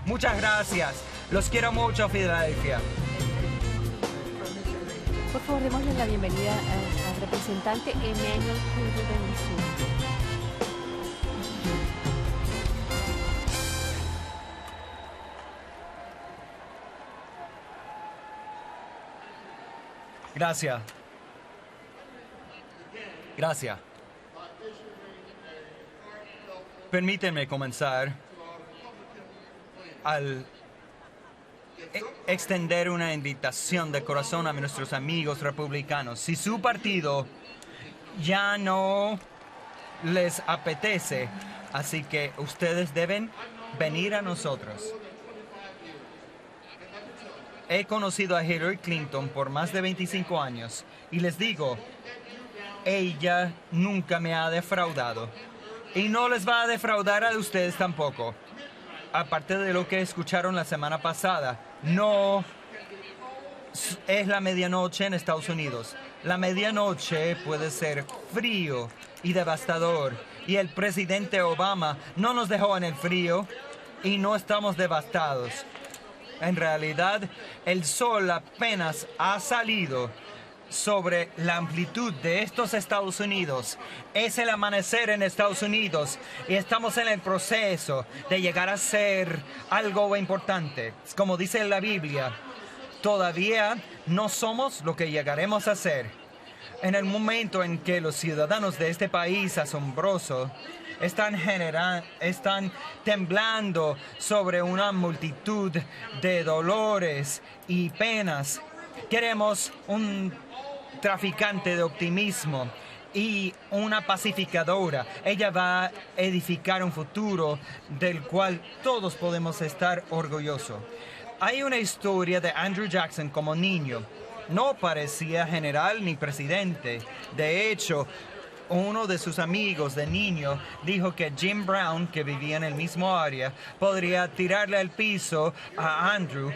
Muchas gracias. Los quiero mucho, Filadelfia. Por favor, démosle la bienvenida al representante Emanuel Cruz de Missouri. Gracias. Gracias. Permítanme comenzar al extender una invitación de corazón a nuestros amigos republicanos. Si su partido ya no les apetece, así que ustedes deben venir a nosotros. He conocido a Hillary Clinton por más de 25 años y les digo, ella nunca me ha defraudado y no les va a defraudar a ustedes tampoco. Aparte de lo que escucharon la semana pasada, no es la medianoche en Estados Unidos. La medianoche puede ser frío y devastador y el presidente Obama no nos dejó en el frío y no estamos devastados. En realidad, el sol apenas ha salido sobre la amplitud de estos Estados Unidos. Es el amanecer en Estados Unidos y estamos en el proceso de llegar a ser algo importante. Como dice la Biblia, todavía no somos lo que llegaremos a ser. En el momento en que los ciudadanos de este país asombroso están temblando sobre una multitud de dolores y penas, queremos un traficante de optimismo y una pacificadora. Ella va a edificar un futuro del cual todos podemos estar orgullosos. Hay una historia de Andrew Jackson como niño. No parecía general ni presidente. De hecho, uno de sus amigos de niño dijo que Jim Brown, que vivía en el mismo área, podría tirarle al piso a Andrew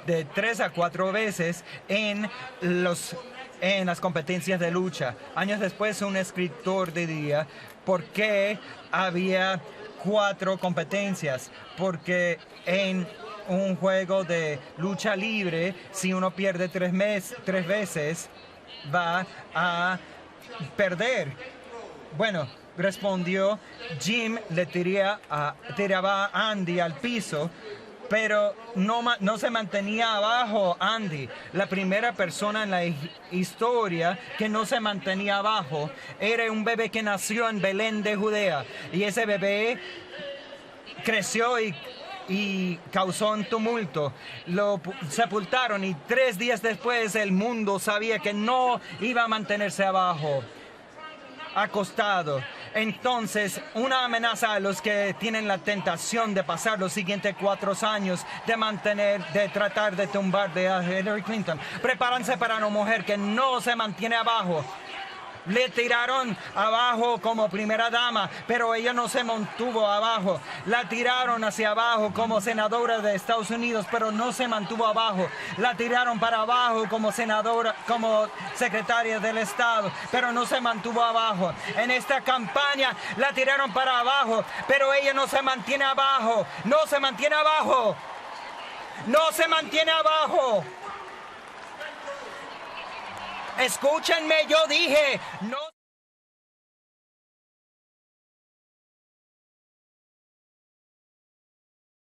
de 3 a 4 veces en las competencias de lucha. Años después, un escritor diría, ¿por qué había 4 competencias? Porque en un juego de lucha libre, si uno pierde 3 veces, va a perder. Bueno, respondió, Jim le tiraba a Andy al piso, pero no se mantenía abajo Andy. La primera persona en la historia que no se mantenía abajo era un bebé que nació en Belén de Judea. Y ese bebé creció y causó un tumulto. Lo sepultaron y 3 días después el mundo sabía que no iba a mantenerse abajo, acostado. Entonces, una amenaza a los que tienen la tentación de pasar los siguientes 4 años de tratar de tumbar a Hillary Clinton. Prepárense para una mujer que no se mantiene abajo. Le tiraron abajo como primera dama, pero ella no se mantuvo abajo. La tiraron hacia abajo como senadora de Estados Unidos, pero no se mantuvo abajo. La tiraron para abajo como senadora, como secretaria del Estado, pero no se mantuvo abajo. En esta campaña la tiraron para abajo, pero ella no se mantiene abajo. No se mantiene abajo. No se mantiene abajo. Escúchenme, yo dije, no